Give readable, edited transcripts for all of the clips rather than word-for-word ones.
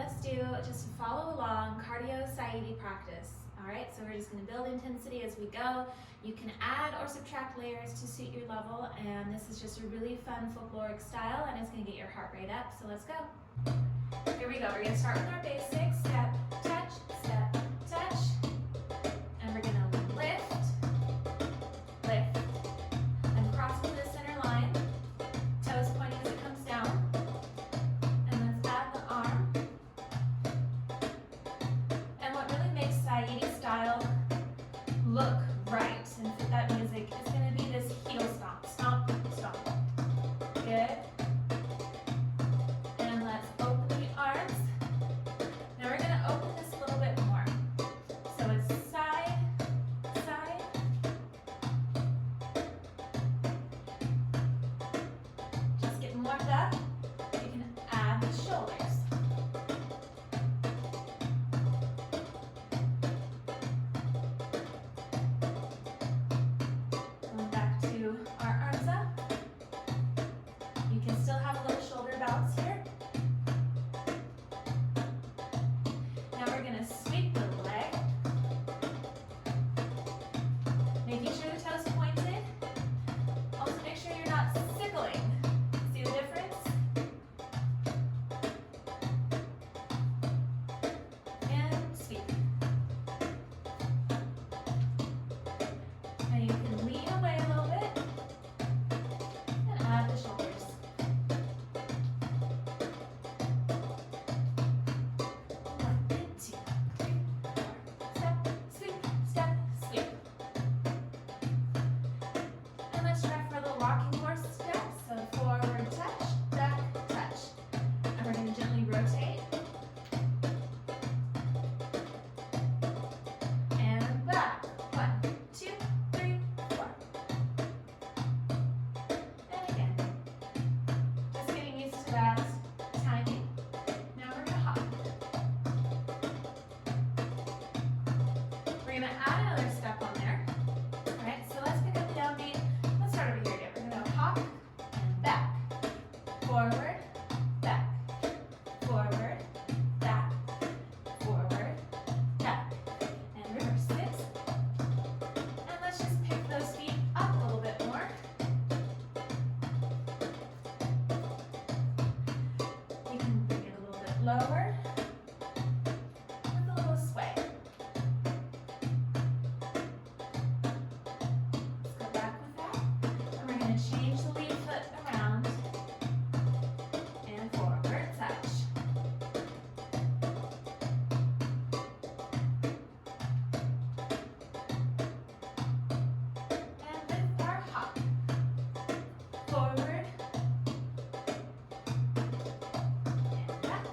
let's do just follow along cardio Saiidi practice. All right, so we're just going to build intensity as we go. You can add or subtract layers to suit your level, and this is just a really fun folkloric style, and it's going to get your heart rate up. So let's go. Here we go. We're going to start with our basics. Step, touch, and we're going to lift, and cross to the center line. Toes pointing as it comes down. And let's add the arm. And what really makes Saiidi style look right and fit that music is going to be this heel stomp. Stomp, stomp. Good. And let's open the arms. Now we're going to open this a little bit more. So it's side, side. Just getting warmed up. You can add the shoulders. Going back to our arms up. You can still have a little shoulder bounce here. Now we're going to sweep the leg. Making sure the toes pointed. Also make sure you're not sickling. See the difference? And sweep. Now you can lean away a little bit and add the shoulders. 1, 2, 3, 4. Step, sweep, step, sweep. And let's try for a little rocking horse step. So forward touch, back touch. And we're going to gently rotate. And back. 1, 2, 3, 4. And again. Just getting used to that timing. Now we're going to hop. We're going to add another step on there. All right, so let's pick up the downbeat. Let's start over here again. We're going to hop and back. Forward, back. Forward, back. Forward, back. And reverse it. And let's just pick those feet up a little bit more. You can bring it a little bit lower with a little sway. Let's go back with that. And we're going to change the lead foot around and forward touch. And with our hop, forward and back,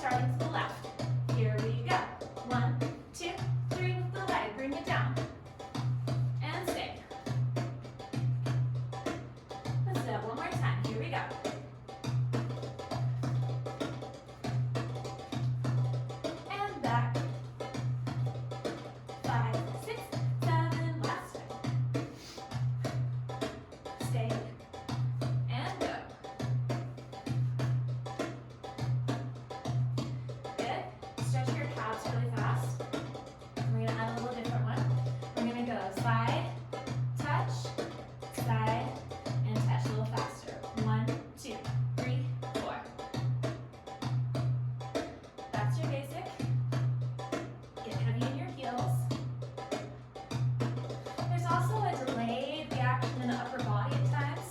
starting to the left. Here we go. 1, 2, 3 with the leg. Bring it down. And stay. Let's do that one more time. Here we go. And back. 5, 6, 7. Last time. Stay. And go. Good. Stretch your calves really fast. We're going to add a little different one. We're going to go side, touch, side, and touch a little faster. 1, 2, 3, 4. That's your basic. Get heavy in your heels. There's also a delayed reaction in the upper body at times.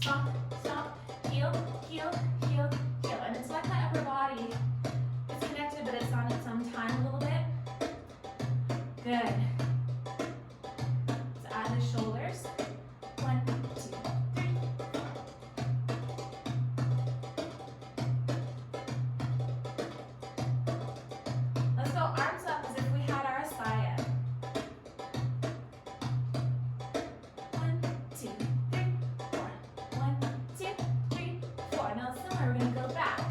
Stomp, stomp, heel, heel, heel, heel. And it's like my upper body is connected, but it's on its own time a little bit. Good. Let's add the shoulders. 1, 2, 3, 4. Let's go arms up as if we had our Asaya. 1, 2, 3, 4. 1, 2, 3, 4. Now similar, we're going to go back.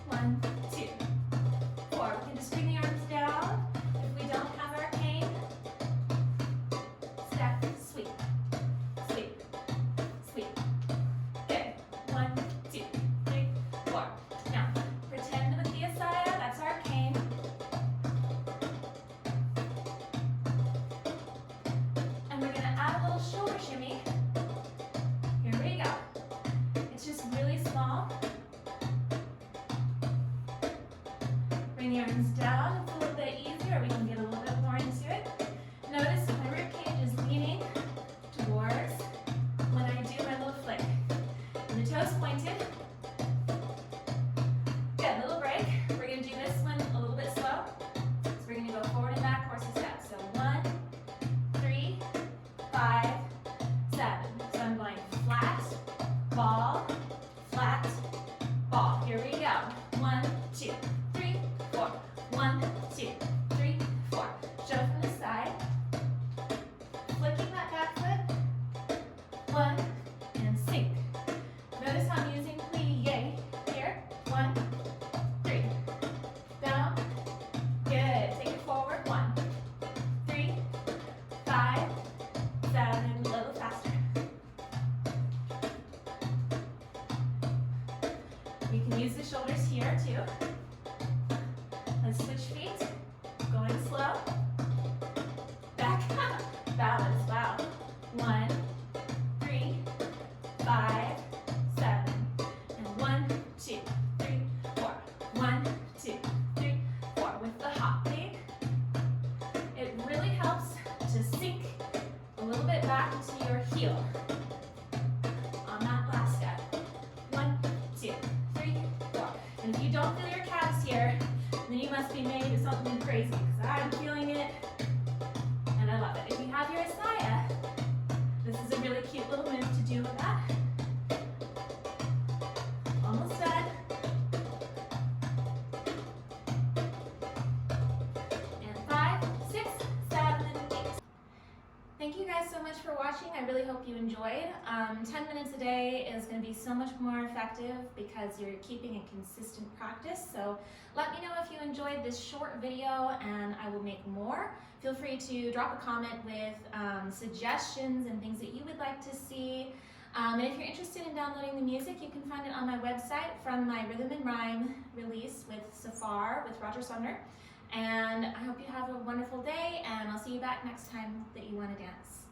1, 2, 4. We can just bring the arms down. If we don't have our cane, step, sweep, sweep, sweep. Good. 1, 2, 3, 4. Now, pretend with the Asaya, that's our cane. And we're going to add a little shoulder shimmy. Here we go. It's just really small. Bring the arms down. It's a little bit easier. We can get a little bit more into it. Notice my rib cage is leaning towards when I do my little flick. And the toes pointed. Good, little break. We're going to do this one a little bit slow. So we're going to go forward and back, horse and step. So 1, 3, 5, 7. So I'm going flat, ball, flat, ball. Here we go. 1, 2, 3, 4. 1, 2, 3, 4. Show from the side. Flicking that back foot. 1, and sink. Notice how I'm using plie here. 1, 3. Down. Good. Take it forward. 1, 3, 5, 7. A little faster. We can use the shoulders here too. Let's switch feet. Going slow. Back. Balance. Wow. 1, 3, 5, 7. And 1, 2, 3, 4. 1, 2, 3, 4. With the hop leg, it really helps to sink a little bit back into your heel on that last step. 1, 2, 3, 4. And if you don't feel your calves here, then you must be made of something crazy, because I'm feeling it and I love it. If you have your Asaya, this is a really cute little move to do with that. Almost done. And 5, 6, 7, 8. Thank you guys so much for watching. I really hope you enjoyed. 10 minutes a day is going to be so much more effective because you're keeping a consistent practice. So let me know if you enjoyed this short video and I will make more. Feel free to drop a comment with suggestions and things that you would like to see. And if you're interested in downloading the music, you can find it on my website from my Rhythm and Rhyme release with Safar with Roger Sumner. And I hope you have a wonderful day, and I'll see you back next time that you want to dance.